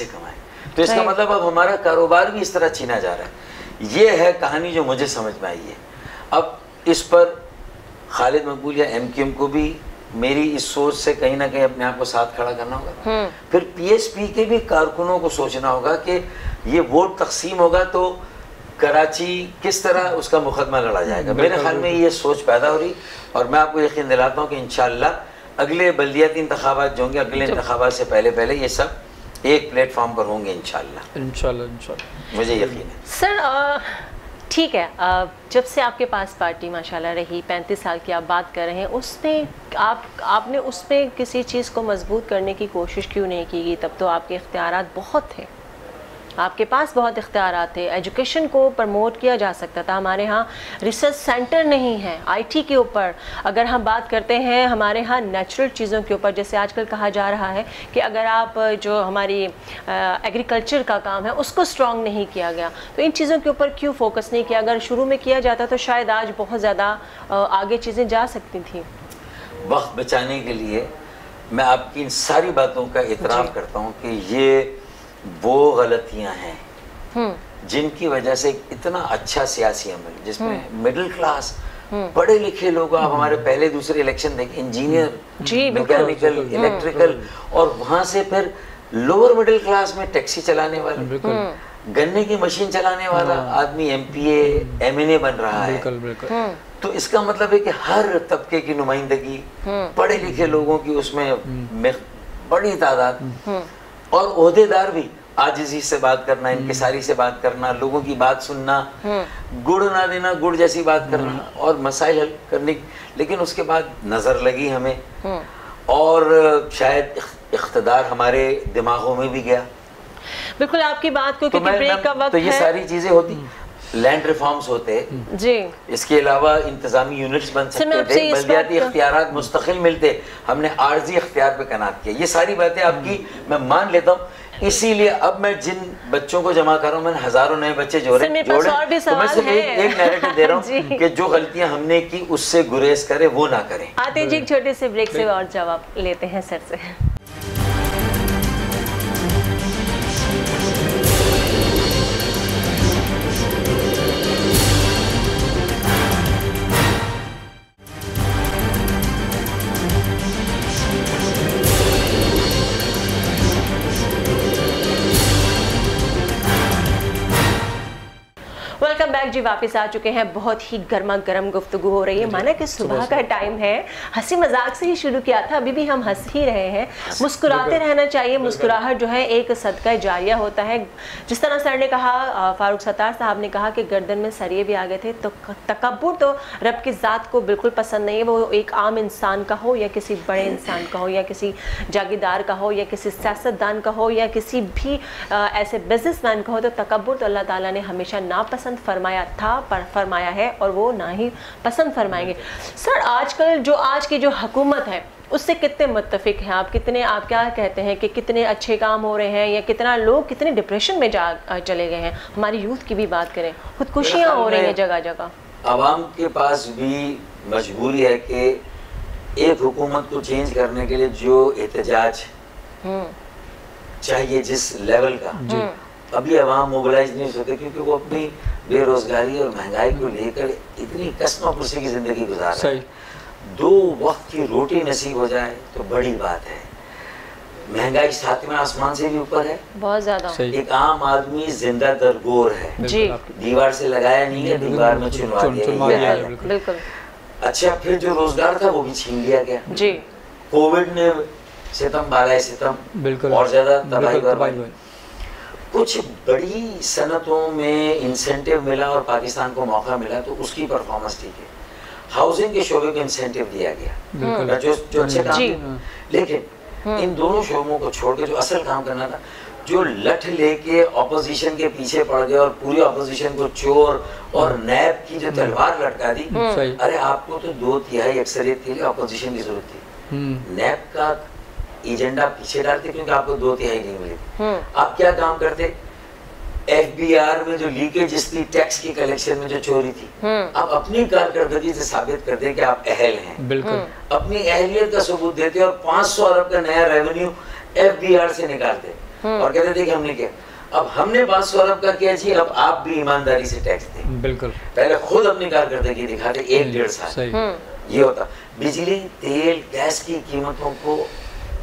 کمائے۔ تو اس کا مطلب اب ہمارا کاروبار بھی اس طرح چھینا جا رہا ہے۔ یہ ہے کہانی جو مجھے سمجھ میں آئی ہے۔ اب اس پر خالد مقبول یا ایم کیو ایم کو بھی میری اس سوچ سے کہیں نہ کہیں اپنے آپ کو ساتھ کھڑا کرنا ہوگا، پھر پی ایس پی کے بھی کارکنوں کو سوچنا ہوگا کہ یہ ووٹ تقسیم ہوگا تو کراچی کس طرح اس کا مقدمہ لڑا جائے گا۔ میرے خیال میں یہ سوچ پیدا ہو رہی، اور میں آپ کو یقین دلاتا ہوں کہ انشاءاللہ اگلے بلدیاتی انتخابات جو ہوں گے، اگلے انتخابات سے پہلے یہ سب ایک پلیٹ فارم پر ہوں گے انشاءاللہ، مجھے یقین ہے۔ سر ٹھیک ہے، جب سے آپ کے پاس پارٹی ماشاءاللہ رہی، 35 سال کی آپ بات کر رہے ہیں، اس میں آپ نے اس میں کسی چیز کو مضبوط کرنے کی کوشش کیوں نہیں کی گئی؟ تب تو آپ کے اختیارات بہت تھے۔ آپ کے پاس بہت اختیارات تھے, ایجوکیشن کو پروموٹ کیا جا سکتا تھا. ہمارے ہاں ریسرچ سینٹر نہیں ہے آئی ٹی کے اوپر. اگر ہم بات کرتے ہیں ہمارے ہاں نیچرل چیزوں کے اوپر, جیسے آج کل کہا جا رہا ہے کہ اگر آپ جو ہماری ایگریکلچر کا کام ہے اس کو اسٹرانگ نہیں کیا گیا, تو ان چیزوں کے اوپر کیوں فوکس نہیں کیا؟ اگر شروع میں کیا جاتا تو شاید آج بہت زیادہ آگے چیزیں جا سکتی تھیں. وقت بچانے کے لیے میں آپ کی ان ساری باتوں کا اعتراف کرتا ہوں کہ یہ وہ غلطیاں ہیں جن کی وجہ سے اتنا اچھا سیاسی عمل, جس میں مڈل کلاس پڑھے لکھے لوگ, آپ ہمارے پہلے دوسرے الیکشن دیکھیں, انجینئر, میکینیکل, الیکٹریکل, اور وہاں سے پھر لوور مڈل کلاس میں ٹیکسی چلانے والے, گنے کی مشین چلانے والا آدمی M P A M N A بن رہا ہے. تو اس کا مطلب ہے کہ ہر طبقے کی نمائندگی, پڑھے لکھے لوگوں کی اس میں بڑی تعداد, اور عہدے دار بھی عاجزی سے بات کرنا, انکساری سے بات کرنا, لوگوں کی بات سننا, گڑ نہ دینا گڑ جیسی بات کرنا اور مسائل حل کرنے. لیکن اس کے بعد نظر لگی ہمیں, اور شاید اقتدار ہمارے دماغوں میں بھی گیا. بالکل آپ کی بات کو, کیونکہ بریک کا وقت ہے, تو یہ ساری چیزیں ہوتی, لینڈ ریفارمز ہوتے جی, اس کے علاوہ انتظامی یونٹس بن سکتے تھے, بلدیاتی اختیارات مستقل ملتے, ہم نے عارضی اختیار پہ کنات کیا. یہ ساری باتیں آپ کی میں مان لیتا ہوں. اسی لیے اب میں جن بچوں کو جمع کر رہا ہوں, میں نے ہزاروں نئے بچے جوڑے, تو میں صرف ایک نیریٹو دے رہا ہوں کہ جو غلطیاں ہم نے کی اس سے گریز کرے, وہ نہ کریں. آتے جی ایک چھوٹے سے بریک سے اور جواب لیتے ہیں سر سے. ویلکم بیک جی, واپس آ چکے ہیں. بہت ہی گرما گرم گفتگو ہو رہی ہے. مانا کہ صبح کا ٹائم ہے, ہنسی مذاق سے ہی شروع کیا تھا, ابھی بھی ہم ہنس ہی رہے ہیں. مسکراتے رہنا چاہیے. مسکراہٹ جو ہے ایک صدقہ جاریہ ہوتا ہے. جس طرح سر نے کہا, فاروق ستار صاحب نے کہا کہ گردن میں سریے بھی آ گئے تھے, تو تکبر تو رب کی ذات کو بالکل پسند نہیں ہے. وہ ایک عام انسان کا ہو یا کسی بڑے انسان کا ہو, یا کسی جاگیردار کا ہو, یا کسی سیاستدان کا ہو, یا کسی بھی ایسے بزنس مین کا ہو, تو تکبر تو اللہ تعالیٰ نے ہمیشہ ناپسند فرمایا تھا, فرمایا ہے, اور وہ نہ ہی پسند فرمائیں گے. سر آج کی جو حکومت ہے اس سے کتنے متفق ہیں آپ؟ آپ کیا کہتے ہیں کہ کتنے اچھے کام ہو رہے ہیں, یا کتنا لوگ کتنے ڈپریشن میں چلے گئے ہیں؟ ہماری یوتھ کی بھی بات کریں, خودکشیاں ہو رہی ہیں جگہ جگہ. عوام کے پاس بھی مجبوری ہے کہ ایک حکومت کو چینج کرنے کے لیے جو احتجاج چاہیے جس لیول کا, ابھی عوام موبلائز نہیں ہوتے, کیونکہ وہ اپنی بے روزگاری اور مہنگائی کو لے کر اتنی کسمہ پرسی کی زندگی گزار رہے ہیں. 2 وقت کی روٹی نصیب ہو جائے تو بڑی بات ہے. مہنگائی 7ویں آسمان سے بھی اوپر ہے, بہت زیادہ. ایک عام آدمی زندہ درگور ہے, دیوار سے لگایا نہیں ہے, دیوار میں چنوا دیا ہے. بالکل. اچھا, پھر جو روزگار تھا وہ بھی چھین لیا گیا. جی, کووڈ نے ستم بالائے ستم, اور زیادہ تباہی بربادی. کچھ بڑی صنعتوں میں انسینٹیو ملا اور پاکستان کو موقع ملا, تو اس کی پرفارمنس ٹھیک ہے. ہاؤسنگ کے شعبے کو انسینٹیو دیا گیا, جو اچھے کام تھے. لیکن ان دونوں شعبوں کو چھوڑ کے جو اصل کام کرنا تھا, جو لٹھ لے کے اپوزیشن کے پیچھے پڑ گئے اور پوری اپوزیشن کو چور اور نیب کی جو تلوار لٹکا دی. ارے آپ کو تو 2/3 اکثریت کے لیے اپوزیشن کی ضرورت تھی, نیب کا ایجنڈا پیچھے ڈالتے کیونکہ آپ کو 2/3 نہیں ملی. آپ کیا کام کرتے؟ ایف بی آر میں جو لیکیجز تھی, ٹیکس کی کلیکشن میں جو چوری تھی, آپ اپنی کارکردگی سے ثابت کرتے کہ آپ اہل ہیں. بالکل. اپنی اہلیت کا ثبوت دیتے اور 500 ارب کا نیا ریونیو ایف بی آر سے نکالتے اور کہتے تھے کہ ہم نے کیا. اب ہم نے 500 ارب کا کیا جی, اب آپ بھی ایمانداری سے ٹیکس دیں. بالکل. پہلے خود اپنی کارکردگی دکھاتے 1-1.5 سال. یہ ہوتا. بجلی, تیل, گیس کی قیمتوں کو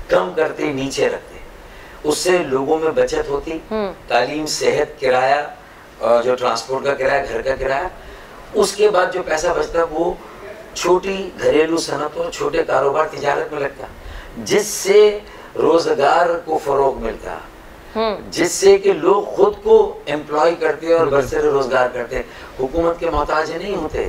کم کرتے, نیچے رکھتے, اس سے لوگوں میں بچت ہوتی. تعلیم, صحت, کرایہ, جو ٹرانسپورٹ کا کرایہ, گھر کا کرایہ, اس کے بعد جو پیسہ بچتا وہ چھوٹی گھریلو صنعت اور چھوٹے کاروبار, تجارت میں لگتا, جس سے روزگار کو فروغ ملتا, جس سے کہ لوگ خود کو امپلائی کرتے اور برسر روزگار کرتے, حکومت کے محتاج نہیں ہوتے.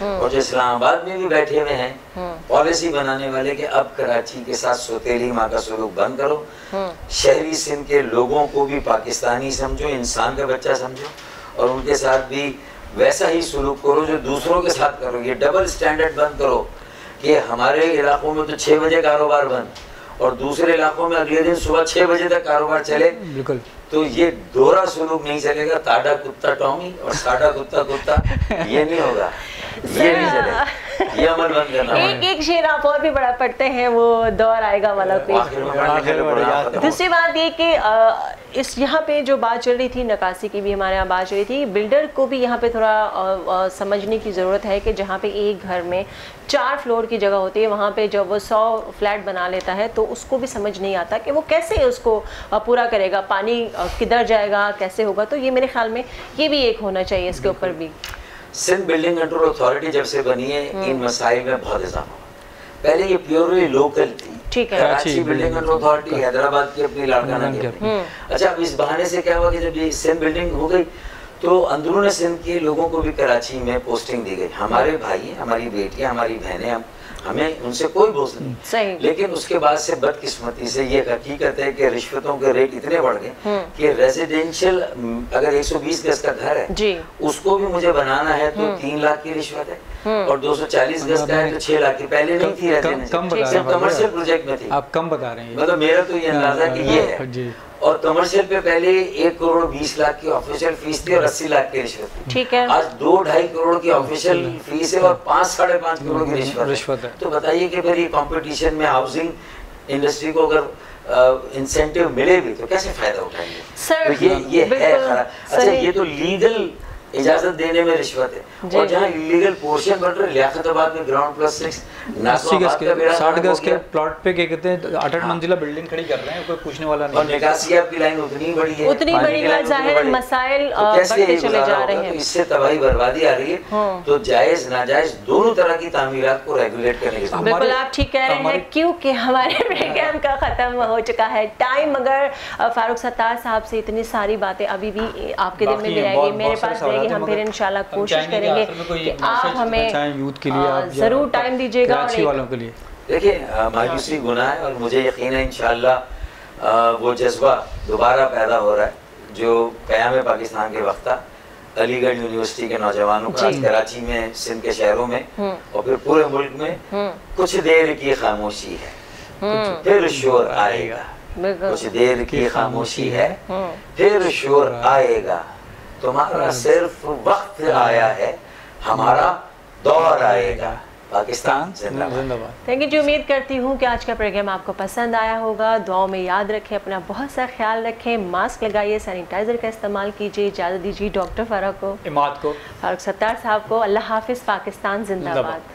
اور جو اسلام آباد میں بھی بیٹھے ہوئے ہیں پالیسی بنانے والے کہ اب کراچی کے ساتھ سوتیلی ماں کا سلوک بند کرو، شہری سندھ کے لوگوں کو بھی پاکستانی سمجھو، انسان کا بچہ سمجھو، اور ان کے ساتھ بھی ویسا ہی سلوک کرو جو دوسروں کے ساتھ کرو. یہ ڈبل سٹینڈرڈ بند کرو کہ ہمارے علاقوں میں تو 6 بجے کاروبار بند اور دوسرے علاقوں میں اگلے دن صبح 6 بجے تک کاروبار چلے. بالکل. تو یہ دوہرا سلوک نہیں چلے گا، ٹاڈا کتا ٹامی اور ساڈا کتا کتا، یہ نہیں ہوگا، یہ نہیں چلے گا، یہ عمل بند کرنا. ایک شعر آپ اور بھی بڑا پڑھتے ہیں، وہ دور آئے گا والا کوئی. دوسری بات یہ کہ اس یہاں پہ جو بات چل رہی تھی نکاسی کی بھی ہمارے یہاں بات چل رہی تھی، بلڈر کو بھی یہاں پہ تھوڑا سمجھنے کی ضرورت ہے کہ جہاں پہ ایک گھر میں 4 فلور کی جگہ ہوتی ہے، وہاں پہ جب وہ 100 فلیٹ بنا لیتا ہے تو اس کو بھی سمجھ نہیں آتا کہ وہ کیسے اس کو پورا کرے گا، پانی کدھر جائے گا، کیسے ہوگا. تو یہ میرے خیال میں یہ بھی ایک ہونا چاہیے اس کے اوپر بھی. سندھ بلڈنگ کنٹرول اتھارٹی جب سے بنی ہے ان مسائل میں بہت اضافہ ہوا. پہلے یہ پیورلی لوکل تھی، Karachi building control authority, Hyderabad کی اپنی، لاڑکانہ کی اپنی. اچھا اب اس بہانے سے کیا ہوا کہ جب یہ سندھ بلڈنگ ہو گئی تو اندرون سندھ کے لوگوں کو بھی کراچی میں پوسٹنگ دی گئی. ہمارے بھائی، ہماری بیٹیاں، ہماری بہنیں، ہمیں ان سے کوئی بوجھ نہیں. لیکن اس کے بعد سے بدقسمتی سے یہ حقیقت ہے کہ رشوتوں کے ریٹ اتنے بڑھ گئے کہ ریزیڈینشل اگر 120 گز کا گھر ہے اس کو بھی مجھے بنانا ہے تو 3 لاکھ کی رشوت ہے، اور 240 گز کا ہے تو 6 لاکھ کی. پہلے نہیں تھی ریزیڈینشل، کمرشل پروجیکٹ میں تھی. آپ کم بتا رہے ہیں، مطلب میرا تو یہ اندازہ کہ یہ ہے. اور کمرشل پہ پہلے 1 کروڑ 20 لاکھ کی آفیشیل فیس تھی اور 80 لاکھ کی رشوت تھی. آج 2-2.5 کروڑ کی آفیشیل فیس ہے اور 5-5.5 کروڑ کی رشوت ہے. تو بتائیے کہ پھر یہ کمپٹیشن میں ہاؤسنگ انڈسٹری کو اگر انسینٹیو ملے بھی تو کیسے فائدہ اٹھائیں گے؟ تو یہ ہے خراب. اچھا یہ تو لیگل اجازت دینے میں رشوت ہے، اور جہاں لیگل پورشن بن رہے لیاقت آباد میں گراؤنڈ پلس 6 60 گز کے پلاٹ پہ کیا کہتے ہیں 8 منزلہ بلڈنگ کھڑی کر رہے ہیں، کوئی پوچھنے والا نہیں. اور نکاسی آپ کی لائن اتنی بڑی ہے، اتنی بڑی ہے، ظاہر مسائل بڑھتے چلے جا رہے ہیں. اس سے تباہی بربادی آ رہی ہے. تو جائز ناجائز دونوں طرح کی تعمیرات کو ریگولیٹ کرنے کی ضرورت. بالکل آپ ٹھیک کہہ رہے ہیں، کیونکہ ہمارے پروگرام کا ختم ہو چکا ہے ٹائم. مگر فاروق ستار صاحب سے اتنی ساری باتیں ابھی بھی آپ کے دل میں بھی رہے گی، میرے پاس رہے گی. ہم پھر انشاءاللہ کوشش کریں گے کہ آپ ہمیں ضرور ٹائم دیجیے گا. دیکھیں مایوسی گناہ ہے، اور مجھے یقین ہے انشاءاللہ وہ جذبہ دوبارہ پیدا ہو رہا ہے جو قیام پاکستان کے وقت تھا. علی گڑھ یونیورسٹی کے نوجوانوں کا کراچی میں، سندھ کے شہروں میں اور پھر پورے ملک میں کچھ دیر کی خاموشی ہے پھر شور آئے گا. کچھ دیر کی خاموشی ہے پھر شور آئے گا. تمہارا صرف وقت آیا ہے، ہمارا دور آئے گا. پاکستان زندہ باد. Thank you. امید کرتی ہوں کہ آج کا پروگرام آپ کو پسند آیا ہوگا. دعاؤں میں یاد رکھیں، اپنا بہت سا خیال رکھیں، ماسک لگائیے، سینیٹائزر کا استعمال کیجیے. اجازت دیجیے ڈاکٹر فاروق کو، اماد کو، فاروق ستار صاحب کو. اللہ حافظ. پاکستان زندہ باد.